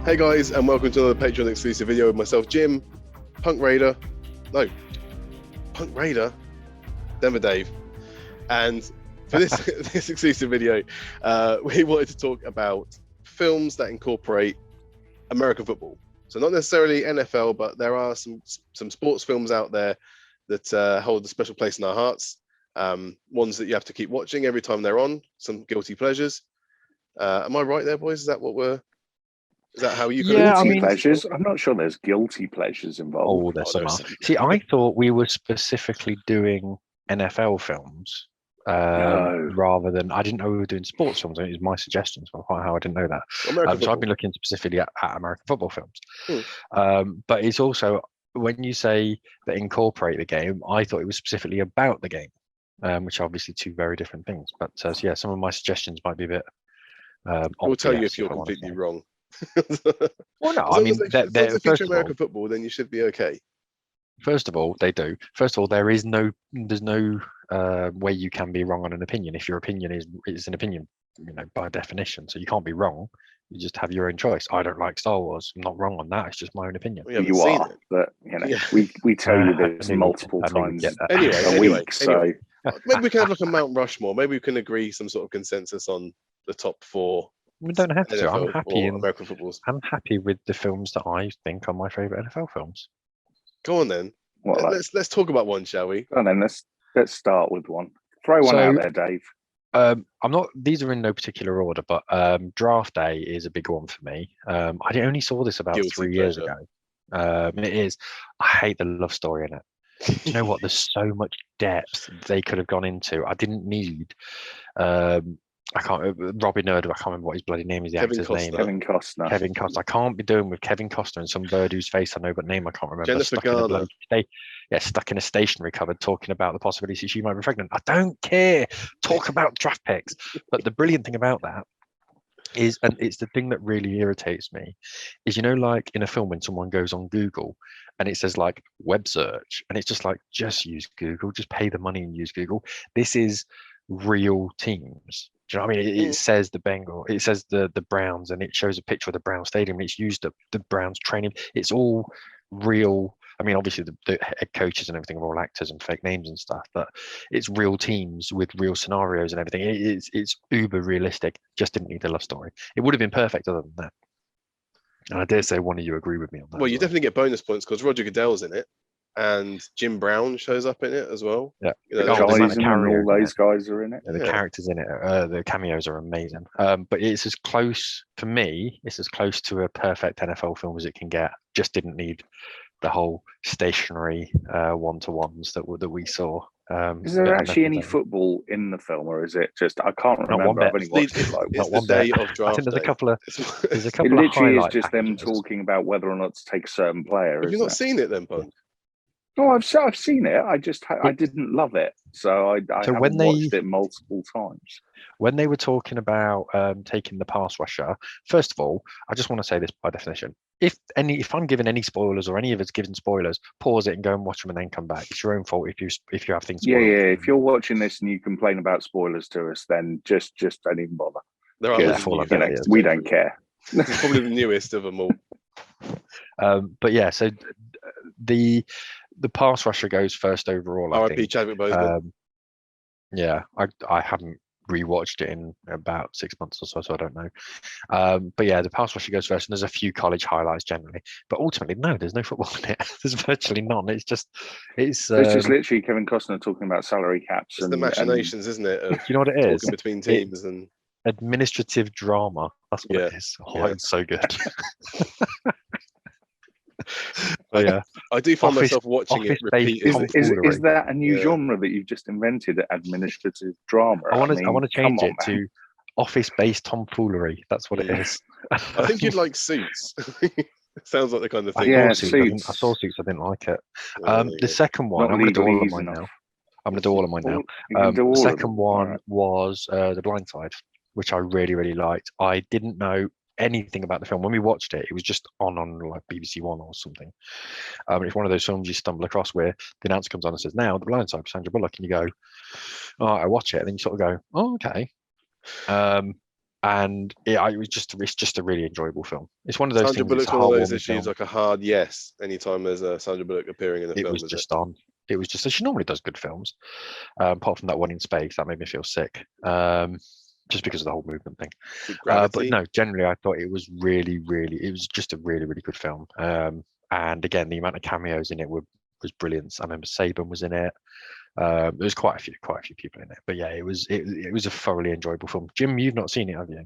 Hey guys, and welcome to another Patreon exclusive video with myself, Jim, Punk Raider, Denver Dave. And for this this exclusive video, we wanted to talk about films that incorporate American football. So not necessarily NFL, but there are some sports films out there that hold a special place in our hearts. Ones that you have to keep watching every time they're on. Some guilty pleasures. Am I right there, boys? Is that how you? Guilty pleasures? I'm not sure there's guilty pleasures involved. Oh, there's some. See, I thought we were specifically doing NFL films rather than. I didn't know we were doing sports films. It was my suggestion, so quite how I didn't know that. So I've been looking specifically at American football films. But it's also when you say that incorporate the game, I thought it was specifically about the game, which are obviously two very different things. But so yeah, some of my suggestions might be a bit. We'll tell you if you're completely wrong. Well, no, I mean, they feature American football, then you should be okay. First of all, they do. First of all, there's no way you can be wrong on an opinion. If your opinion is an opinion, by definition, so you can't be wrong. You just have your own choice. I don't like Star Wars. I'm not wrong on that. It's just my own opinion. You are, but we tell you this multiple times a week. So maybe we can have like a Mount Rushmore. Maybe we can agree some sort of consensus on the top 4. We don't have to. I'm happy American footballs. I'm happy with the films that I think are my favourite NFL films. Go on then. Let's talk about one, shall we? Go on then. Let's start with one. Throw one out there, Dave. I'm not. These are in no particular order, but Draft Day is a big one for me. I only saw this about 3 years ago. It is. I hate the love story in it. Do you know what? There's so much depth they could have gone into. I didn't need. Robbie Nerd, I can't remember what his bloody name is. Kevin Costner. Kevin Costner. I can't be doing with Kevin Costner and some bird whose face I know but name I can't remember. Jennifer Garner. Stuck in a stationery cupboard talking about the possibility she might be pregnant. I don't care. Talk about draft picks. But the brilliant thing about that is, and it's the thing that really irritates me, is like in a film when someone goes on Google and it says like web search, and it's just like, just use Google, just pay the money and use Google. This is real teams. Do you know what I mean? It says it says the Browns, and it shows a picture of the Browns stadium. And it's used the Browns training. It's all real. I mean, obviously the head coaches and everything are all actors and fake names and stuff, but it's real teams with real scenarios and everything. It's uber realistic. Just didn't need a love story. It would have been perfect other than that. And I dare say one of you agree with me on that. Well, you definitely get bonus points because Roger Goodell's in it. And Jim Brown shows up in it as well. Yeah, the guys and all those guys are in it. The characters in it, the cameos are amazing. But it's as close, for me, it's as close to a perfect NFL film as it can get. Just didn't need the whole stationary one-to-ones that we saw. Is there actually any football in the film, or is it just? I can't remember. I've only watched it not one day of draft. I think there's a couple of. It literally is just them talking about whether or not to take a certain player. Have you not seen it then, Punk? No, I've seen it. I didn't love it, so I haven't watched it multiple times. When they were talking about taking the pass rusher, first of all, I just want to say this by definition: if I'm giving any spoilers or any of us giving spoilers, pause it and go and watch them and then come back. It's your own fault if you have things. Yeah. If you're watching this and you complain about spoilers to us, then just don't even bother. There are we don't care. It's probably the newest of them all. But yeah, so the pass rusher goes first overall. R.I.P. Chadwick Boseman. Yeah, I haven't rewatched it in about 6 months or so I don't know. But yeah, the pass rusher goes first, and there's a few college highlights generally. But ultimately, no, there's no football in it. There's virtually none. It's just literally Kevin Costner talking about salary caps. It's the machinations, isn't it? Of you know what it is? Between teams and administrative drama. That's what it is. Oh, it's so good. But yeah, I do find myself watching it repeatedly. Is that a new genre that you've just invented? Administrative drama. I want to change it to office-based tomfoolery. That's what it is. I think you'd like Suits. Sounds like the kind of thing. I saw Suits. I didn't like it. The second one, I'm going to do all of mine now. The second one was The Blind Side, which I really, really liked. I didn't know anything about the film. When we watched it, it was just on like BBC One or something. It's one of those films you stumble across where the announcer comes on and says, "Now, The Blind Side," Sandra Bullock, and you go, "Oh, I watch it," and then you sort of go, "Oh, okay." and it's just a really enjoyable film. It's one of those Sandra things. It's Bullock's a one of those heartwarming that she's film. like a hard yes anytime there's a Sandra Bullock appearing in a It film. was just on. It was just. She normally does good films, apart from that one in space that made me feel sick. Just because of the whole movement thing. But no, generally I thought it was really, really. It was just a really, really good film. And again, the amount of cameos in it was brilliant. I remember Saban was in it. There was quite a few people in it. But yeah, it was a thoroughly enjoyable film. Jim, you've not seen it, have you?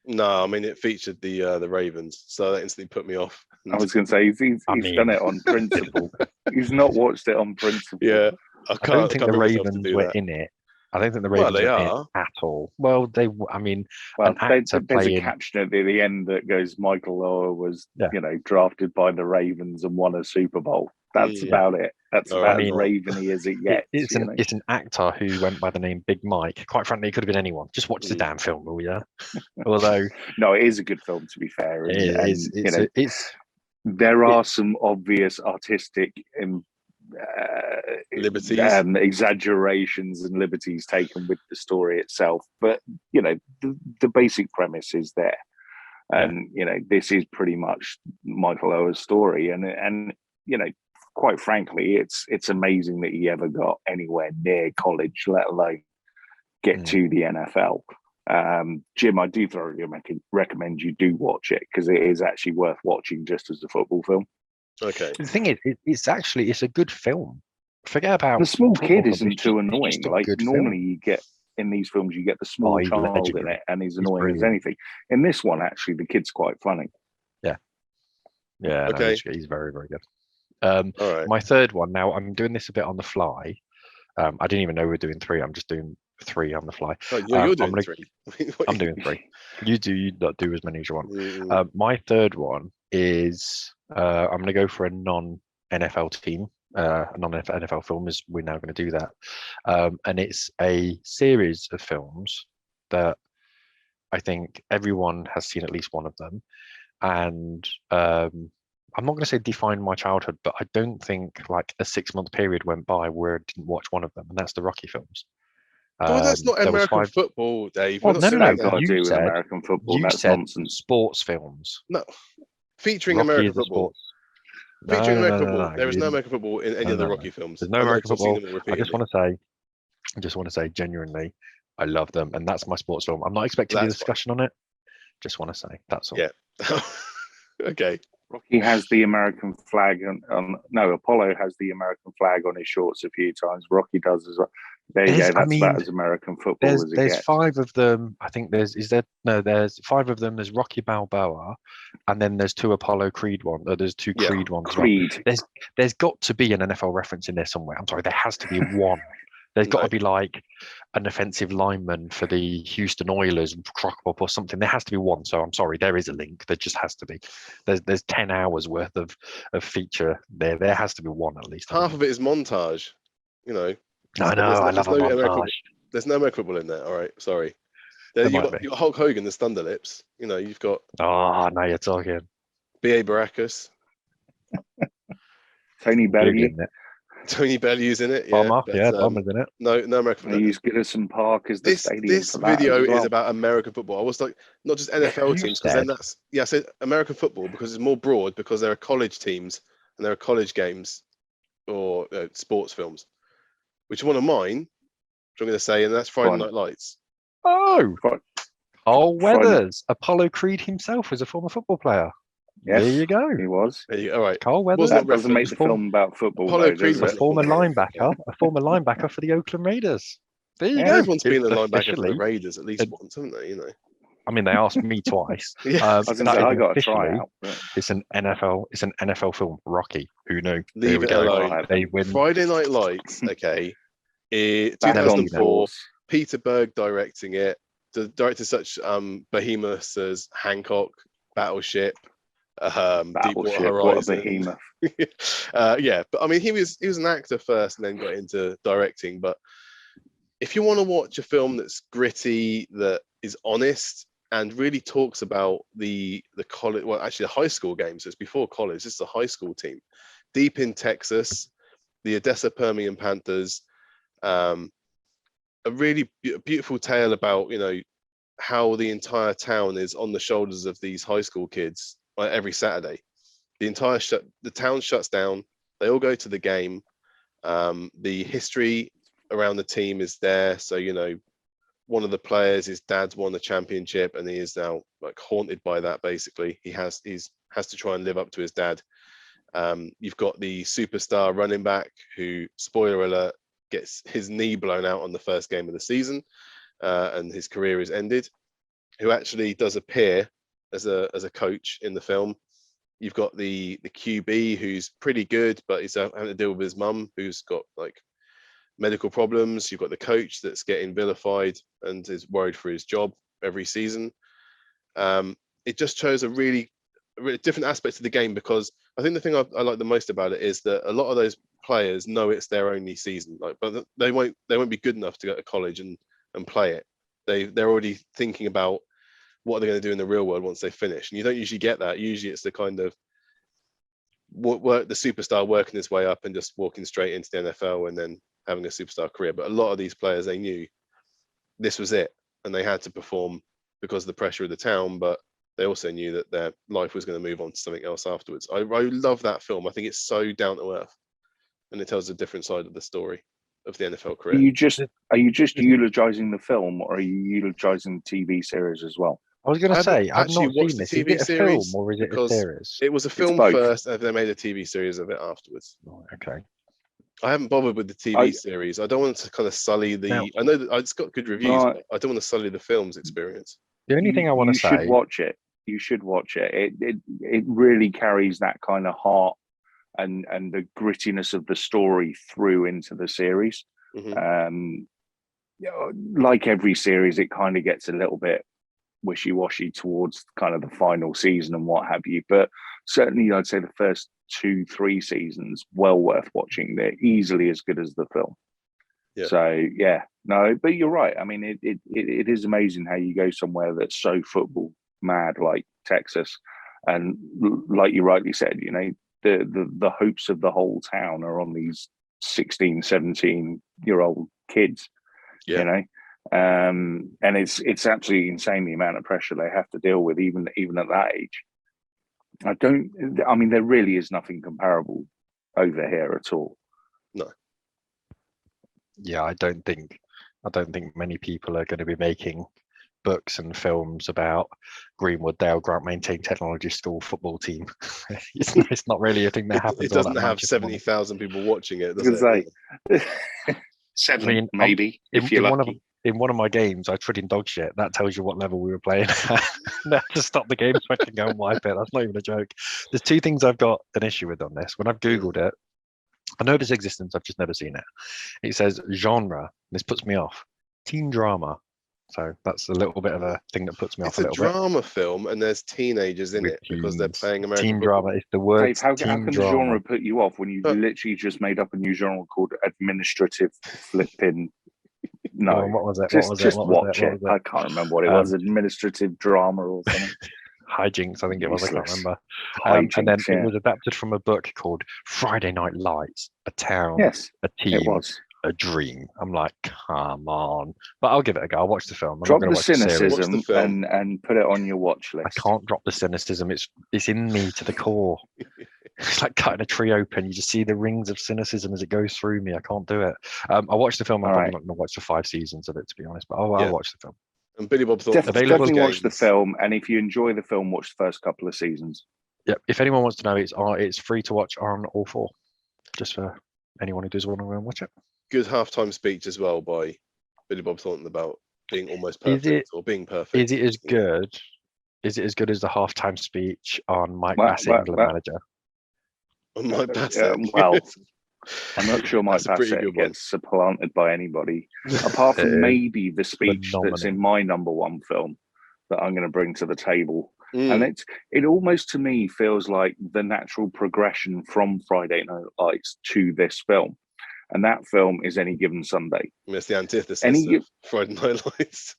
No, I mean it featured the Ravens, so that instantly put me off. I was going to say he's done it on principle. He's not watched it on principle. Yeah, I don't think the Ravens were in it. I don't think the Ravens were in it at all. Well, I mean, there's a caption at the end that goes, Michael Oher was, drafted by the Ravens and won a Super Bowl. That's about it. That's about as Raven-y as it gets. It's an actor who went by the name Big Mike. Quite frankly, it could have been anyone. Just watch the damn film, will you? Although, no, it is a good film, to be fair. There are some obvious artistic liberties, exaggerations and liberties taken with the story itself, but the basic premise is there, and this is pretty much Michael Oher's story, and quite frankly, it's amazing that he ever got anywhere near college, let alone get to the NFL. Jim, I do thoroughly recommend you do watch it, because it is actually worth watching just as a football film. Okay. The thing is, it's a good film. Forget about the small kid isn't too annoying. Like normally you get in these films, you get the small child in it, and he's annoying as anything. In this one, actually, the kid's quite funny. Yeah. Okay. No, he's very, very good. All right. My third one. Now I'm doing this a bit on the fly. I didn't even know we were doing 3. I'm just doing 3 on the fly. Oh, you're doing 3. I'm doing 3. You do as many as you want. My third one is I'm going to go for a non-NFL team, a non-NFL film, as we're now going to do that. And it's a series of films that I think everyone has seen at least one of them. And I'm not going to say define my childhood, but I don't think like a 6-month period went by where I didn't watch one of them, and that's the Rocky films. Well, that's not American football, Dave. Well, no. You said American football. That's nonsense. Sports films. No, featuring Rocky American football. Featuring American football. There is no American football in any of the Rocky films. There's no American football. I just want to say, genuinely, I love them, and that's my sports film. I'm not expecting a discussion on it. Just want to say that's all. Yeah. Okay. Rocky has the American flag Apollo has the American flag on his shorts a few times. Rocky does as well. There you go. That's about as American football as it gets. There's 5 of them. I think there's 5 of them. There's Rocky Balboa, and then there's 2 Apollo Creed ones. There's 2 Creed ones. Creed. There's got to be an NFL reference in there somewhere. I'm sorry, there has to be one. There's got to be like an offensive lineman for the Houston Oilers, Crockpop or something. There has to be one. So I'm sorry, there is a link. There just has to be. There's 10 hours worth of feature there. There has to be one at least. Half of it is montage. I know. I love a montage. There's no American football in there. All right, sorry. You've got Hulk Hogan, the Thunderlips. You've got. Oh, now you're talking. B.A. Baracus. Tony Bellew. Tony Bellew's in it. Yeah, Bomber's in it. No American football. They use Goodison Park as the stadium. This video is about American football. I was like, not just NFL teams, because then that's I said American football because it's more broad, because there are college teams and there are college games or sports films, which are one of mine, which I'm going to say, and that's Friday Night Lights. Oh, Carl Weathers. Apollo Creed himself was a former football player. Yes, there you go. He was. There you go. All right. Carl Weathers. That doesn't make the film about football. Apollo Creed was a former linebacker for the Oakland Raiders. There you go. Everyone's been a linebacker for the Raiders at least once, haven't they? I mean, they asked me twice. I got to try out. It's an NFL film. Rocky. Who knew? Leave it alone. They win. Friday Night Lights. Okay. 2004. Peter Berg directing it. The directors such behemoths as Hancock, Battleship, Deepwater Horizon. Behemoth. But I mean, he was an actor first and then got into directing. But if you want to watch a film that's gritty, that is honest, and really talks about the college, well, actually the high school games. So it's before college. This is a high school team, deep in Texas, the Odessa Permian Panthers. A really beautiful tale about how the entire town is on the shoulders of these high school kids every Saturday. The town shuts down. They all go to the game. The history around the team is there. So, you know, one of the players, his dad's won the championship, and he is now like haunted by that. Basically, he has to try and live up to his dad. You've got the superstar running back who, spoiler alert, gets his knee blown out on the first game of the season, and his career is ended. Who actually does appear as a coach in the film. You've got the QB who's pretty good, but he's having to deal with his mum who's got like medical problems. You've got the coach that's getting vilified and is worried for his job every season. It just shows a really different aspect of the game, because I think the thing I like the most about it is that a lot of those players know it's their only season, like, but they won't be good enough to go to college and play it. They're already thinking about what they're going to do in the real world once they finish, and you don't usually get that. Usually it's the kind of work the superstar working his way up and just walking straight into the NFL and then having a superstar career. But a lot of these players, they knew this was it, and they had to perform because of the pressure of the town, but they also knew that their life was going to move on to something else afterwards. I love that film. I think it's so down to earth, and it tells a different side of the story of the NFL career. Are you just eulogizing the film, or are you eulogizing the TV series as well? I was going to say, I've actually not watched seen the this. TV Is it a series film or is it a because series? it was a film both. first, and they made a TV series of it afterwards. Right, okay. I haven't bothered with the TV series. I don't want to kind of sully the. Now- I know that it's got good reviews, Right. but I don't want to sully the film's experience. The only thing I want to say, you should watch it. You should watch it. It really carries that kind of heart and the grittiness of the story through into the series. Mhm. You know, like every series, it kind of gets a little bit wishy-washy towards kind of the final season and what have you. But certainly, I'd say the first 2-3 seasons well worth watching. They're easily as good as the film. Yeah. So yeah, no, but you're right. I mean, it is amazing how you go somewhere that's so football mad like Texas, and like you rightly said, you know, the hopes of the whole town are on these 16, 17-year-old kids. Yeah. You know, and it's absolutely insane the amount of pressure they have to deal with even at that age. I mean, there really is nothing comparable over here at all. No. yeah, I don't think many people are going to be making books and films about Greenwood Dale Grant Maintained Technology School football team. it's not really a thing that happens. It doesn't all that have much 70,000 people watching it, does it? 7, I mean, maybe, if you're lucky. In one of my games, I put in dog shit. That tells you what level we were playing. No, to stop the game so I can go and wipe it. That's not even a joke. There's two things I've got an issue with on this. When I've Googled it, I know of its existence, I've just never seen it. It says genre. This puts me off. Teen drama. So that's a little bit of a thing that puts me off a little bit. It's a drama film, and there's teenagers in With it because they're playing American teen football. drama. It's the word. Dave, how can the genre put you off when you But- literally just made up a new genre called administrative flipping? No, Oh, what was it? just What was watch it? it. I can't remember what it was. Administrative drama or something. Hijinks, I think it was. I can't Useless. remember. Hijinks, and then yeah. it was adapted from a book called Friday Night Lights, a town, Yes, a it team, was. a dream. I'm like, come on. But I'll give it a go. I'll watch the film. I'm Drop not going the to watch the series. cynicism Watch the film. and put it on your watch I list. can't drop the cynicism. It's in me to the core. It's like cutting a tree open. You just see the rings of cynicism as it goes through me. I can't do it. I watched the film. I'm All probably right. not going to watch the 5 seasons of it, to be honest. But I'll Yeah. watch the film. And Billy Bob Thornton. Available Definitely watch the games. film, and if you enjoy the film, watch the first couple of seasons. Yeah. If anyone wants to know, it's free to watch on all 4. Just for anyone who does want to go and watch it. Good halftime speech as well by Billy Bob Thornton about being almost Is perfect or being perfect. Is it as good? Is it as good as the halftime speech on Mike Well, Bassett, well, England well. manager? On my Bassett. Well, I'm not sure Mike That's a pretty Bassett good one. gets supplanted by anybody, apart from maybe the speech that's phenomenal. in my #1 film that I'm going to bring to the table. Mm. And it almost to me feels like the natural progression from Friday Night Lights to this film. And that film is Any Given Sunday. It's the antithesis Any- of Friday Night Lights.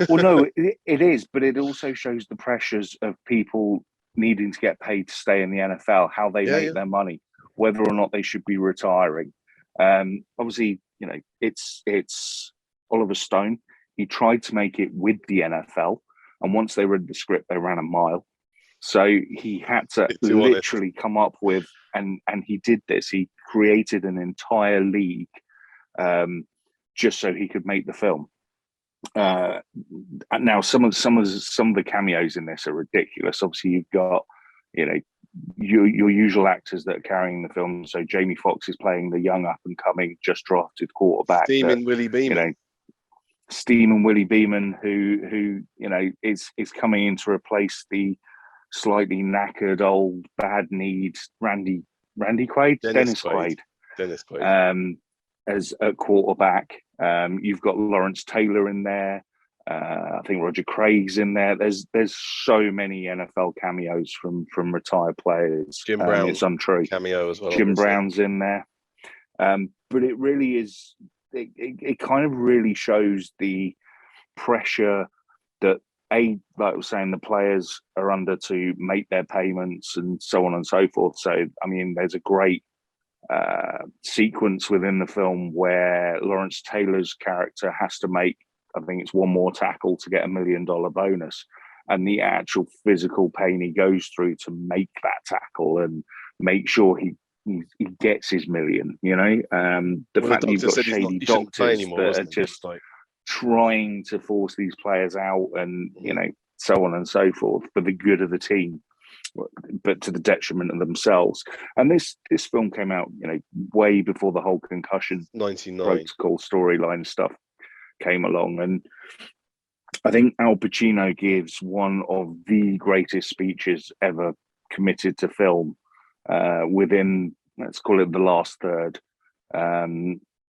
Well, no, it is, but it also shows the pressures of people needing to get paid to stay in the NFL, how they make their money, whether or not they should be retiring. Obviously, you know, it's Oliver Stone. He tried to make it with the NFL, and once they read the script, they ran a mile. So he had to literally come up with, and he did this. He created an entire league just so he could make the film. Now, some of the cameos in this are ridiculous. Obviously, you've got, you know, your usual actors that are carrying the film. So Jamie Foxx is playing the young up and coming, just drafted quarterback. Steaming Willie Beeman. You know, Steaming Willie Beeman, who you know is coming in to replace the slightly knackered, old, bad-kneed Randy Quaid, Dennis Quaid, as a quarterback. You've got Lawrence Taylor in there. I think Roger Craig's in there. There's so many NFL cameos from retired players. Jim Brown, it's untrue. Cameo as well. Jim obviously. Brown's in there. But it really is. It kind of really shows the pressure that like I was saying, the players are under to make their payments and so on and so forth. So, I mean, there's a great sequence within the film where Lawrence Taylor's character has to make, I think it's one more tackle to get $1 million bonus, and the actual physical pain he goes through to make that tackle and make sure he gets his million. You know, the fact that you've got shady doctors that are just like trying to force these players out, and you know, so on and so forth for the good of the team, but to the detriment of themselves. And this film came out, you know, way before the whole concussion 99 protocol storyline stuff came along. And I think Al Pacino gives one of the greatest speeches ever committed to film within, let's call it, the last third,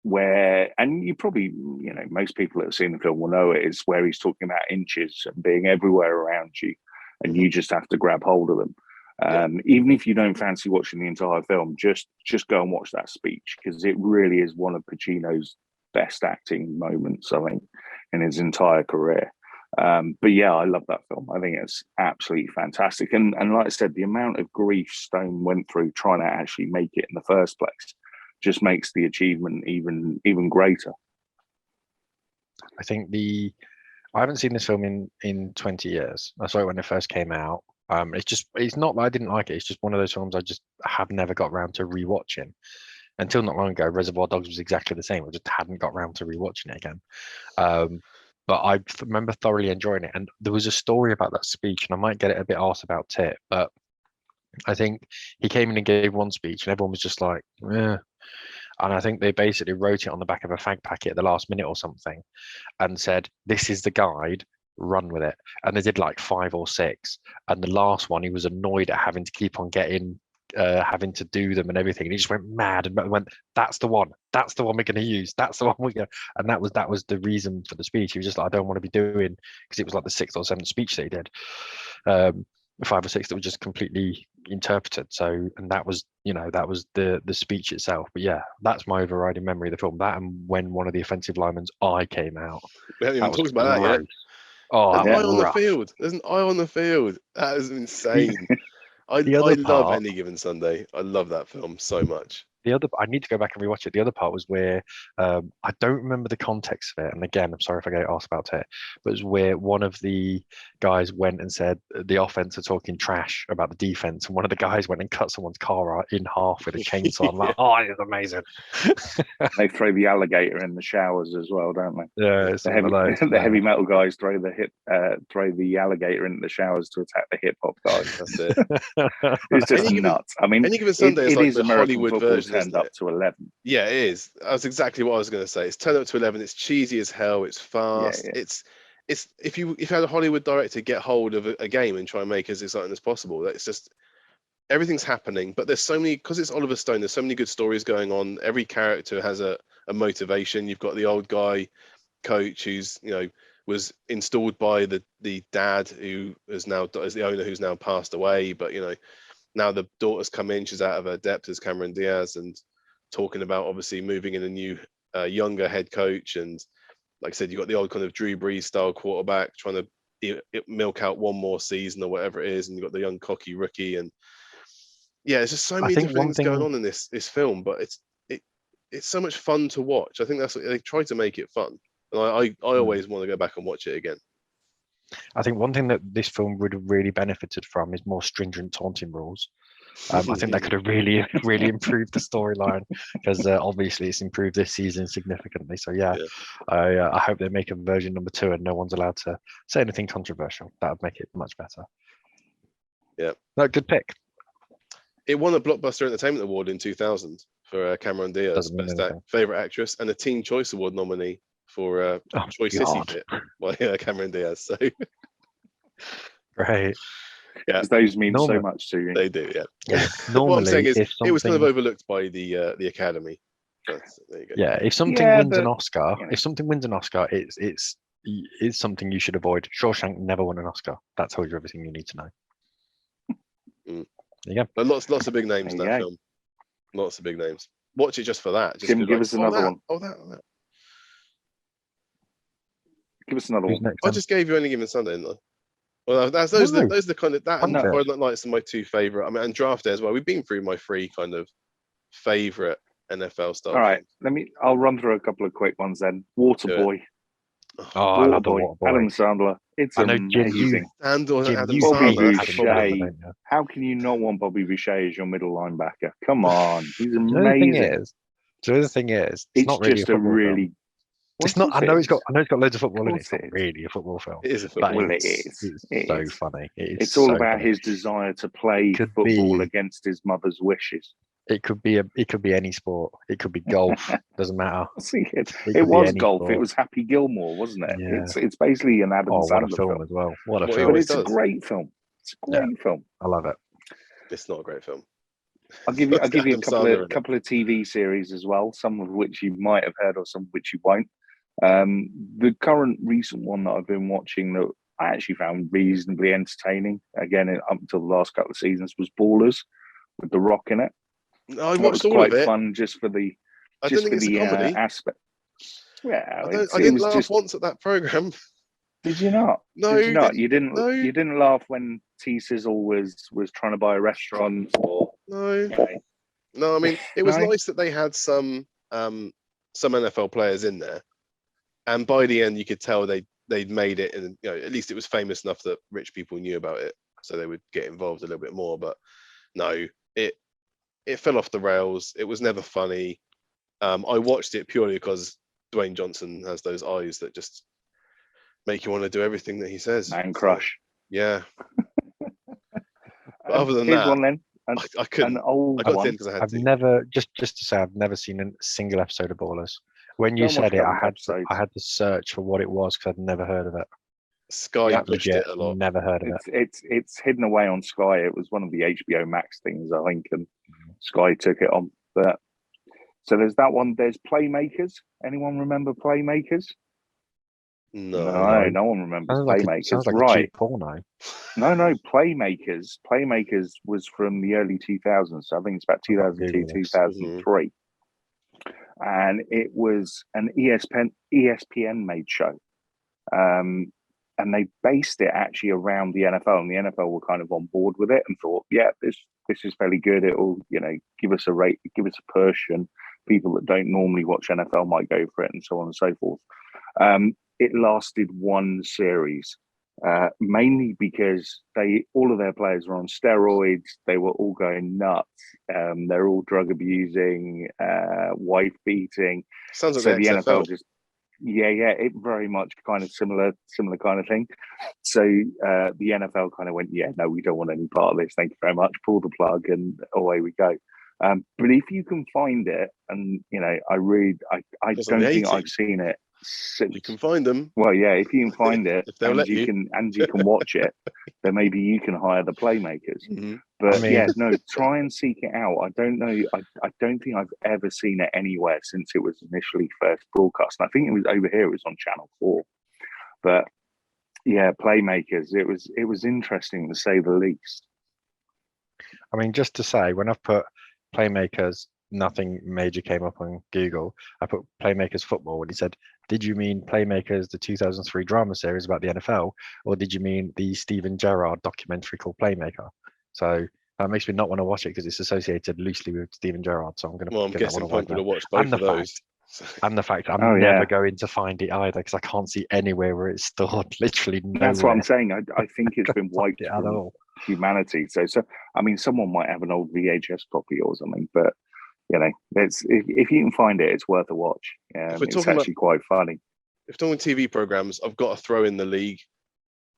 where, and you probably, you know, most people that have seen the film will know it, is where he's talking about inches and being everywhere around you, and you just have to grab hold of them. Even if you don't fancy watching the entire film, just go and watch that speech, because it really is one of Pacino's best acting moments, I think, in his entire career. But yeah, I love that film. I think it's absolutely fantastic. And like I said, the amount of grief Stone went through trying to actually make it in the first place just makes the achievement even greater. I think I haven't seen this film in 20 years. I saw it when it first came out. It's not that I didn't like it. It's just one of those films I just have never got around to rewatching. Until not long ago, Reservoir Dogs was exactly the same. I just hadn't got around to rewatching it again. But I remember thoroughly enjoying it. And there was a story about that speech, and I might get it a bit arse about it, but I think he came in and gave one speech, and everyone was just like, eh. And I think they basically wrote it on the back of a fag packet at the last minute or something and said, this is the guide, run with it. And they did like 5 or 6. And the last one, he was annoyed at having to keep on having to do them and everything. And he just went mad and went, that's the one we're going to use. That's the one we're going to. And that was the reason for the speech. He was just like, I don't want to be doing, because it was like the 6th or 7th speech that he did. 5 or 6 that was just completely interpreted. So, and that was the speech itself. But yeah, that's my overriding memory of the film. That, and when one of the offensive linemen's eye came out. We haven't even talked about that yet. Oh, an eye on the field. There's an eye on the field. That is insane. I love Any Given Sunday. I love that film so much. I need to go back and rewatch it. The other part was where I don't remember the context of it, and again, I'm sorry if I get asked about it, but it was where one of the guys went and said the offense are talking trash about the defense, and one of the guys went and cut someone's car in half with a chainsaw. I'm like, oh, it's amazing. They throw the alligator in the showers as well, don't they? Yeah, the heavy metal guys throw the alligator into the showers to attack the hip hop guys. That's it. It's just nuts. I mean, Any Given Sunday is like the Hollywood version. Turned up to 11. Yeah, it is. That's exactly what I was going to say. It's turned up to 11. It's cheesy as hell. It's fast. Yeah. It's if you had a Hollywood director get hold of a game and try and make it as exciting as possible. It's just everything's happening. But there's so many, because it's Oliver Stone. There's so many good stories going on. Every character has a motivation. You've got the old guy coach who's was installed by the dad who is the owner who's now passed away. But now the daughter's come in, she's out of her depth as Cameron Diaz, and talking about obviously moving in a new, younger head coach. And like I said, you've got the old kind of Drew Brees style quarterback trying to milk out one more season or whatever it is. And you've got the young cocky rookie. And yeah, there's just so many different things going on in this film, but it's so much fun to watch. I think that's what they try to make it fun. and I always want to go back and watch it again. I think one thing that this film would have really benefited from is more stringent taunting rules. I think that could have really, really improved the storyline, because obviously it's improved this season significantly. So yeah. I hope they make a version number 2 and no one's allowed to say anything controversial. That would make it much better. Yeah. No, good pick. It won a Blockbuster Entertainment Award in 2000 for Cameron Diaz, Doesn't mean Best anything. Favorite Actress, and a Teen Choice Award nominee for Choice Sissy God. Fit by Cameron Diaz. So Right. yeah, those mean so Norman. much to you. they do. Yeah. Yeah. What I'm Normally, saying is, if it was kind of something- overlooked by the Academy. There you go. Yeah, if something Yeah, wins an but, Oscar, you know. if something wins an Oscar, it's something you should avoid. Shawshank never won an Oscar. That tells you everything you need to know. Mm. There you go. But lots of big names in There that you go. film. Lots of big names. Watch it just for that. Just Jim, be give like, us another that, one. Oh, that. Give us another Who's one. next? I then? just gave you Any Given Sunday, didn't I? Well, those are the kind of that and No. Friday Night Lights are my 2 favorite. I mean, and Draft Day as well. We've been through my 3 kind of favorite NFL stuff. All right, I'll run through a couple of quick ones then. Waterboy. Oh, I love the Waterboy. Waterboy. Adam Sandler. It's I know, Jim, amazing. And Jim, Adam you Bobby Sandler. hated football, Boucher. don't you? How can you not want Bobby Boucher as your middle linebacker? Come on, he's Do you know the thing amazing. is? Do you know the thing is? It's It's not really just a a football really. film. It's Of not. I course know it it's got. is. I know it's got loads of football in it. course It's not it is. really a football film. It is a But football. Well, it it's, is. It's It so is. funny. It's all so about funny. his desire to play Could football be- against his mother's wishes. It could be any sport. It could be golf. Doesn't matter. See, it could be was any golf. It sport. was Happy Gilmore, wasn't it? Yeah. It's basically an Adam Oh, what a Sandler film film. as well. What a What he film. But always it's a does. great film. It's a Yeah. great film. I love it. It's not a great film. I'll give you a Adam couple Sandler in of it. couple of TV series as well, some of which you might have heard or some of which you won't. The current recent one that I've been watching that I actually found reasonably entertaining, again up until the last couple of seasons, was Ballers with The Rock in it. I That was watched all quite of it. fun just for the I don't think it's a comedy. aspect. Yeah, I it didn't was laugh just. once at that program. Did you not? No, Did you not? You didn't. no. You didn't laugh when T Sizzle was trying to buy a restaurant or. No. No, I mean, it was No? nice that they had some NFL players in there, and by the end you could tell they'd made it, and at least it was famous enough that rich people knew about it, so they would get involved a little bit more. But no, it fell off the rails. It was never funny. I watched it purely because Dwayne Johnson has those eyes that just make you want to do everything that he says. Man crush. Yeah. But other than Here's that, one then. I couldn't. An old I got one. in because I had I've to. never just to say I've never seen a single episode of Ballers. When you Go and watch said it, a couple episodes. I had to search for what it was because I'd never heard of it. Sky Yeah, pushed Legit, it a lot. never heard of it. It's hidden away on Sky. It was one of the HBO Max things, I think, and Sky took it on. But so there's that one. There's Playmakers. Anyone remember Playmakers? No. No one remembers Sounds like Playmakers. a Right? cheap porno. No. Playmakers. Playmakers was from the early 2000s. So I think it's about 2002, Google this. 2003, and it was an ESPN made show. And they based it actually around the NFL, and the NFL were kind of on board with it and thought, yeah, this is fairly good. It'll give us a rate, give us a push, and people that don't normally watch NFL might go for it, and so on and so forth. It lasted one series, mainly because all of their players were on steroids. They were all going nuts. They're all drug abusing, wife beating. Sounds like So the the XFL. NFL just. Yeah, it very much kind of similar kind of thing. So the NFL kind of went, yeah, no, we don't want any part of this. Thank you very much. Pull the plug, and away we go. But if you can find it, and I It's don't on the think 80. I've seen it. You can find them. Well, yeah, if you can find it, If they'll and let you you. can watch it, then maybe you can hire the Playmakers. Mhm. But I mean- yeah, no, try and seek it out. I don't know. I don't think I've ever seen it anywhere since it was initially first broadcast. And I think it was over here. It was on Channel 4. But yeah, Playmakers. It was interesting to say the least. I mean, just to say, when I've put Playmakers, nothing major came up on Google. I put Playmakers football, and he said, "Did you mean Playmakers, the 2003 drama series about the NFL, or did you mean the Steven Gerrard documentary called Playmaker?" So that makes me not want to watch it because it's associated loosely with Steven Gerrard. So I'm going to Well, I'm get that guessing one away Punk would have now. watched both And the of those. And the fact I'm Oh, never yeah. going to find it either because I can't see anywhere where it's stored. Literally nowhere. That's what I'm saying. I think it's been wiped it at from all. humanity. So I mean, someone might have an old VHS copy or something, but it's if you can find it, it's worth a watch. If we're It's talking actually quite funny. if we're talking TV programs, I've got to throw in The League.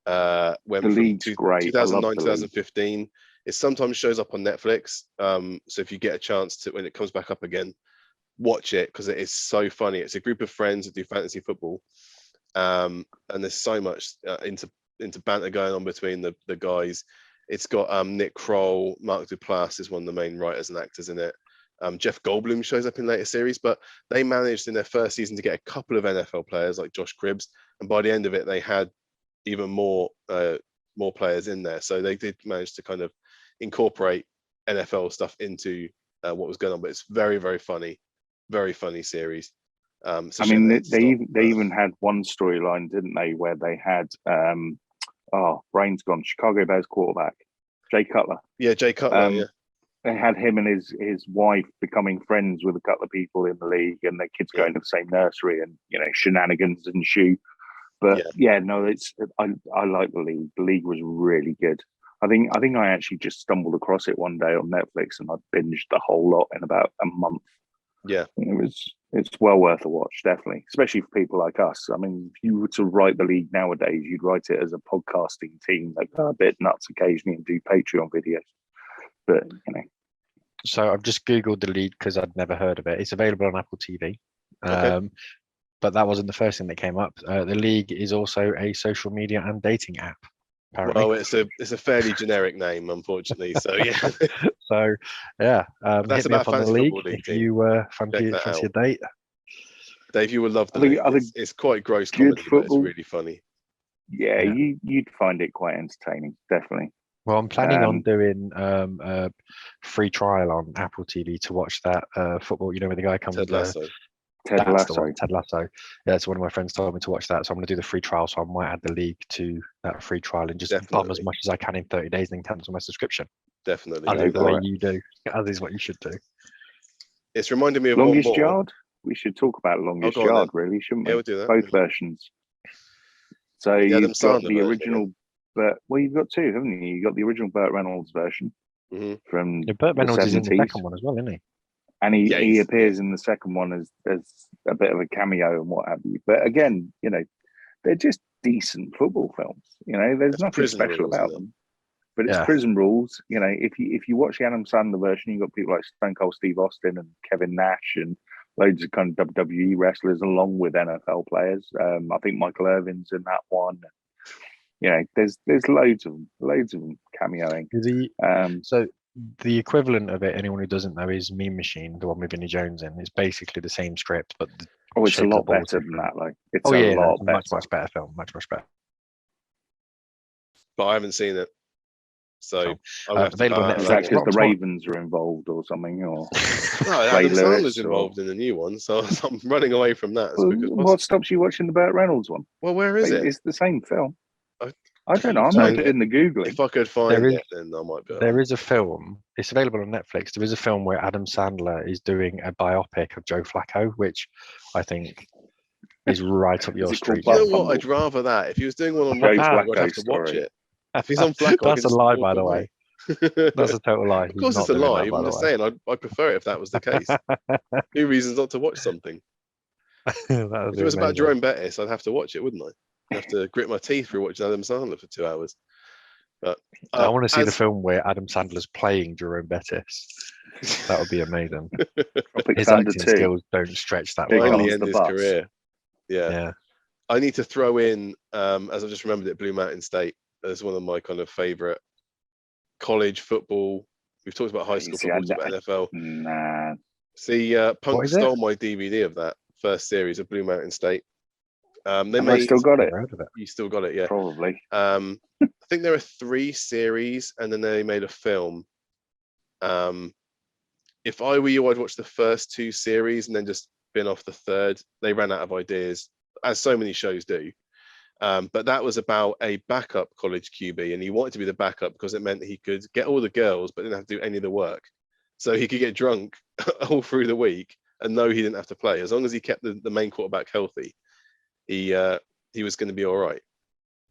Went The from League's great. 2009, I love The League. 2015. It sometimes shows up on Netflix. So if you get a chance to, when it comes back up again, watch it because it is so funny. It's a group of friends that do fantasy football, and there's so much into banter going on between the guys. It's got Nick Kroll, Mark Duplass is one of the main writers and actors in it. Jeff Goldblum shows up in later series, but they managed in their first season to get a couple of NFL players like Josh Cribbs, and by the end of it, they had even more players in there. So they did manage to kind of incorporate NFL stuff into what was going on. But it's very, very funny series. I mean, they even had one storyline, didn't they, where they had brain's gone, Chicago Bears quarterback Jay Cutler. Yeah, Jay Cutler. Yeah, they had him and his wife becoming friends with a couple of people in the league, and their kids going to the same nursery, and shenanigans ensue. But I like the league. The league was really good. I think I actually just stumbled across it one day on Netflix, and I binged the whole lot in about a month. Yeah, it's well worth a watch, definitely, especially for people like us. I mean, if you were to write the league nowadays, you'd write it as a podcasting team, like a bit nuts occasionally, and do Patreon videos. But So I've just Googled the league because I'd never heard of it. It's available on Apple TV. Okay. But that wasn't the first thing that came up. The league is also a social media and dating app. Apparently. Well, it's a fairly generic name, unfortunately. So yeah. So yeah, That's hit me about up on the fantasy league football league if team. you fancy a date. Dave, you would love the league. It's quite gross comedy, but it's really funny. Yeah, you'd find it quite entertaining, definitely. Well, I'm planning on doing a free trial on Apple TV to watch that football. You know, where the guy comes. Ted Lasso. Ted Lasso. Ted Lasso. Yeah, so one of my friends told me to watch that, so I'm going to do the free trial. So I might add the league to that free trial and just bomb as much as I can in 30 days, and then cancel my subscription. Definitely. As is the way you do. As is what you should do. It's reminding me of Longest one more. Yard. We should talk about Longest Yard, really, shouldn't we? Yeah, we'll do that. Both versions. So you've got the original, but you've got two, haven't you? You've got the original Burt Reynolds version from Burt Reynolds the 70s. Is in the second one as well, isn't he? And he appears in the second one as a bit of a cameo and what have you. But again, they're just decent football films. There's nothing special about them. But it's Prison Rules. If you watch the Adam Sandler version, you've got people like Stone Cold Steve Austin and Kevin Nash and loads of kind of WWE wrestlers along with NFL players. I think Michael Irvin's in that one. There's loads of them cameoing. So the equivalent of it, anyone who doesn't know, is Mean Machine, the one with Vinnie Jones in. It's basically the same script, but it's a lot better than that. It's much better film, much better. But I haven't seen it, so available on Netflix. Is that because the Ravens are involved or something? Or no, Adam Sandler's involved in the new one, so I'm running away from that. What stops you watching the Burt Reynolds one? Well, where is it? It's the same film. I don't know. I'm not doing the Googling. If I could find it, then I might be. There is a film. It's available on Netflix. There is a film where Adam Sandler is doing a biopic of Joe Flacco, which I think is right up your street. You know what? I'd rather that. If he was doing one on Flacco, I'd have to watch it. If he's on Flacco, that's a lie, by the way. That's a total lie. Of course, it's a lie. I'm just saying. I'd prefer it if that was the case. New reasons not to watch something. If it was about Jerome Bettis, I'd have to watch it, wouldn't I? I'd have to grit my teeth through watching Adam Sandler for 2 hours. But I want to see the film where Adam Sandler's playing Jerome Bettis. That would be amazing. His acting skills don't stretch that well. well. At the end of his career. Yeah. I need to throw in, as I just remembered it, Blue Mountain State as one of my kind of favourite college football. We've talked about high school football, about NFL. Nah. See, Punk stole my DVD of that first series of Blue Mountain State. I still got it. You still got it, yeah. Probably. I think there are 3 series, and then they made a film. If I were you, I'd watch the first 2 series and then just spin off the third. They ran out of ideas, as so many shows do. But that was about a backup college QB, and he wanted to be the backup because it meant he could get all the girls, but didn't have to do any of the work. So he could get drunk all through the week and know he didn't have to play. As long as he kept the main quarterback healthy, he was going to be all right.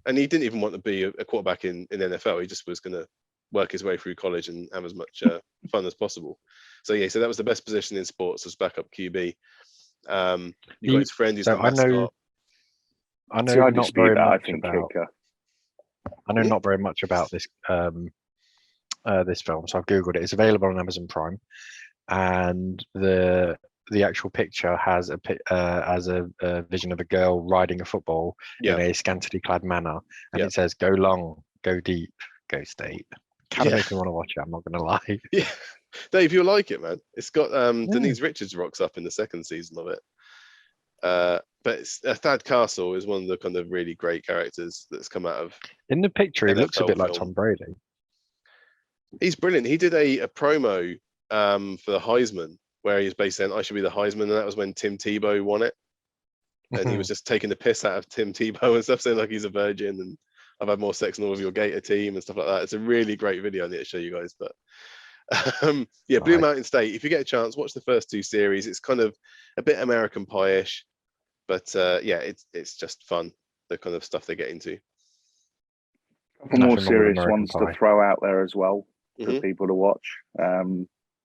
And he didn't even want to be a quarterback in NFL. He just was going to work his way through college and have as much fun as possible. So yeah, so that was the best position in sports as backup QB. You got his friend who's the mascot. I know See, I not dispute very that. I much think about. kicker. I know not very much about this this film, so I've googled it. It's available on Amazon Prime, and the actual picture has a vision of a girl riding a football in a scantily clad manner, and it says "Go long, go deep, go state." Kind of makes me want to watch it. I'm not going to lie. Yeah, Dave, you'll like it, man. It's got Denise Richards rocks up in the second season of it. But Thad Castle is one of the kind of really great characters that's come out of. In the picture, he NFL looks a bit like film. Tom Brady. He's brilliant. He did a promo for the Heisman where he was basically saying, "I should be the Heisman," and that was when Tim Tebow won it. And he was just taking the piss out of Tim Tebow and stuff, saying like he's a virgin and I've had more sex than all of your Gator team and stuff like that. It's a really great video. I need to show you guys, but yeah, Blue Mountain State. If you get a chance, watch the first two series. It's kind of a bit American Pie-ish, but yeah, it's just fun. The kind of stuff they get into. A couple more serious ones to throw out there as well for people to watch.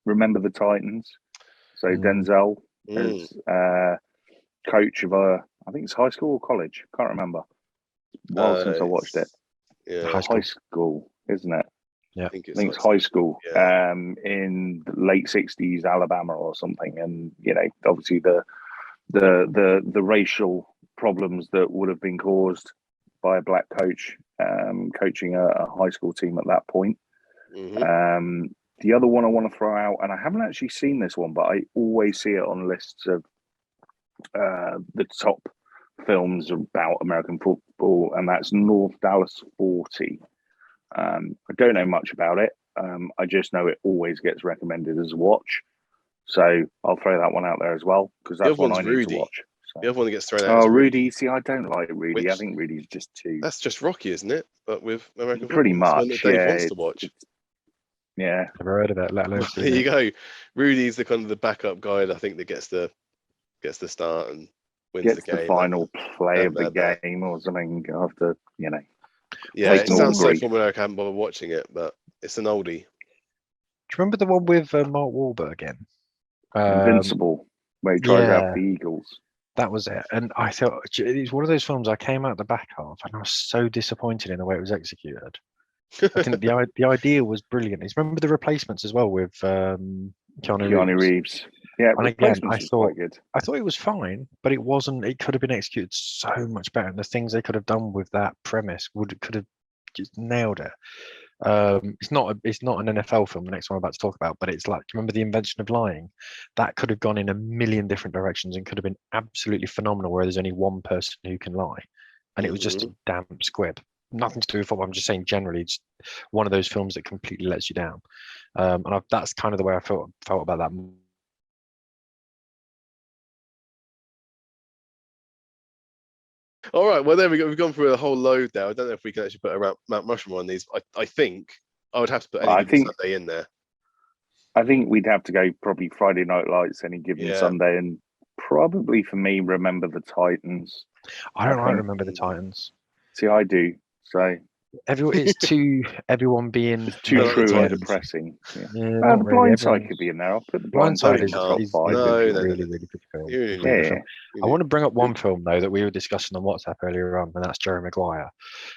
Remember the Titans. So Denzel is coach of I think it's high school or college. Can't remember. A while since I watched it. Yeah, high school, isn't it? Yeah, I think it's high school. Yeah. In the late '60s, Alabama or something, and you know, obviously the racial problems that would have been caused by a black coach coaching a high school team at that point. The other one I want to throw out, and I haven't actually seen this one, but I always see it on lists of the top films about American football, and that's North Dallas 40. I don't know much about it. I just know it always gets recommended as a watch. So I'll throw that one out there as well, because that's one I need to watch. So. The other one that gets thrown out. Oh, Rudy. See, I don't like Rudy. I think Rudy's just too. That's just Rocky, isn't it? But with American football. Pretty much. It's one that Dave wants to watch. Yeah. Never heard of it, let alone. There you go. Rudy's the kind of the backup guy, I think, that gets the start and wins the game. The final play of the game or something after, you know. Yeah, it sounds so formulaic. I haven't bothered watching it, but it's an oldie. Do you remember the one with Mark Wahlberg again? Invincible, where he tries out the Eagles. That was it. And I thought it was one of those films I came out the back of, and I was so disappointed in the way it was executed. I think the idea was brilliant. Remember the Replacements as well with Keanu Reeves. Yeah, and again, I thought it was fine, but it wasn't. It could have been executed so much better. And the things they could have done with that premise could have just nailed it. It's not an NFL film. The next one I'm about to talk about, but it's like, remember The Invention of Lying? That could have gone in a million different directions and could have been absolutely phenomenal. Where there's only one person who can lie, and it was just a damn squib. Nothing to do with football. I'm just saying generally, it's one of those films that completely lets you down. And that's kind of the way I felt about that. All right, well, there we go. We've gone through a whole load there. I don't know if we can actually put a Mount Rushmore on these. I think I would have to put any Sunday in there. I think we'd have to go probably Friday Night Lights any given Sunday, and probably for me, Remember the Titans. I don't remember the Titans. See, I do. So everyone being too true and depressing. Yeah. The Blind Side could be in there. I'll put the Blind Side in the top 5. Really good film. I want to bring up one film though that we were discussing on WhatsApp earlier on, and that's Jerry Maguire.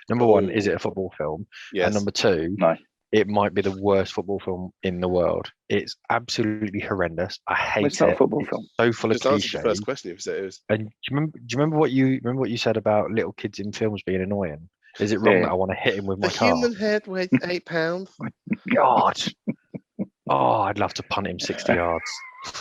Number one, is it a football film? Yes. And number two, no. It might be the worst football film in the world. It's absolutely horrendous. I hate it. It's not a football film. So full of cliches. The first question you said it was. And do you remember what you said about little kids in films being annoying? Is it wrong that I want to hit him with my car? The human head weighs 8 pounds. God. Oh, I'd love to punt him 60 yards.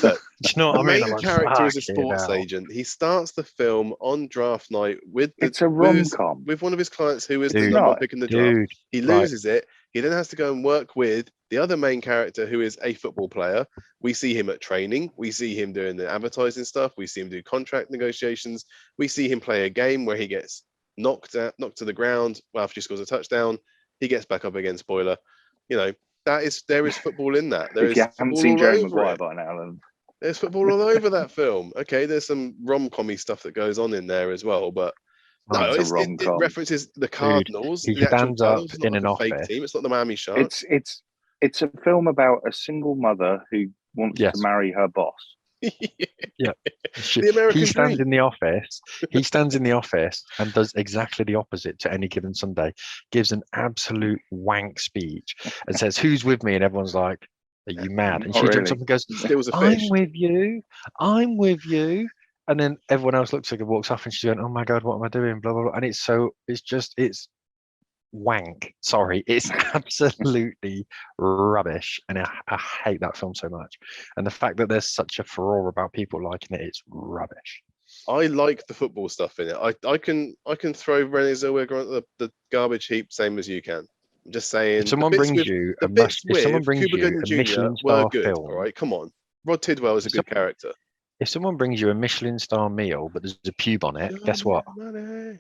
Do you know what I mean? The main character is a sports agent. He starts the film on draft night with a rom-com with one of his clients who is the number pick in the draft. He loses it. He then has to go and work with the other main character who is a football player. We see him at training. We see him doing the advertising stuff. We see him do contract negotiations. We see him play a game where he gets knocked to the ground after he scores a touchdown. He gets back up again. Spoiler. You know, there is football in that. If you haven't seen Jerry Maguire by now, then There's football all over that film. Okay, there's some rom-commy stuff that goes on in there as well, but no, It's a it rom-com. references the Cardinals, he the actual stands up Cardinals. It's not in like an a fake office. team. It's not the Miami Sharks. It's a film about a single mother who wants Yes. to marry her boss. The American He stands dream. in the office. He stands in the office and does exactly the opposite to any given Sunday. Gives an absolute wank speech and says, "Who's with me?" And everyone's like, "Are you mad?" And Not she jumps really. up and goes, Steals a "I'm fish. with you. I'm with you." And then everyone else looks like and walks off, and she's going, "Oh my god, what am I doing?" Blah blah blah. And it's wank. Sorry, it's absolutely rubbish, and I hate that film so much. And the fact that there's such a furore about people liking it, it's rubbish. I like the football stuff in it. I can throw Renee Zellweger onto the garbage heap, same as you can. I'm just saying. If someone brings you a bits if someone with brings Cuba you Gooding a Jr. Michelin were star good. film, All right, come on. Rod Tidwell is a If good some- character. if someone brings you a Michelin star meal but there's a pube on it, guess what? Money.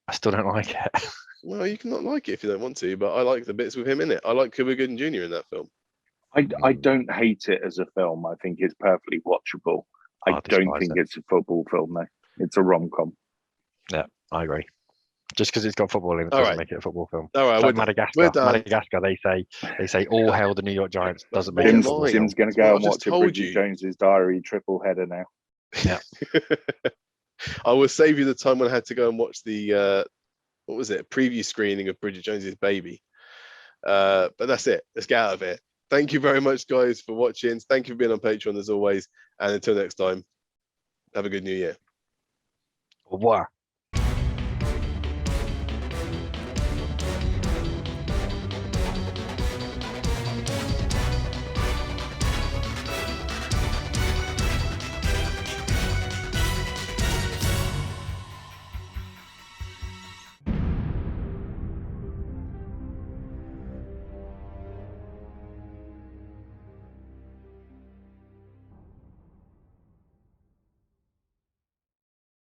I still don't like it. Well, you cannot like it if you don't want to, but I like the bits with him in it. I like Cuba Gooding Jr. in that film. I don't hate it as a film. I think it's perfectly watchable. I don't despise think it. it's a football film, though. It's a rom-com. Yeah, I agree. Just because it's got football in it All doesn't right. make it a football film. All right, It's we're like done. Madagascar. We're done. Madagascar, they say all hail the New York Giants. Doesn't make it a Tim's- football film. Tim's going to Well, go I've and just watch a told Bridget you. Jones's Diary triple header now. I will save you the time when I had to go and watch the what was it, preview screening of Bridget Jones's Baby. But that's it. Let's get out of it. Thank you very much, guys, for watching. Thank you for being on Patreon as always. And until next time, have a good new year. Au revoir.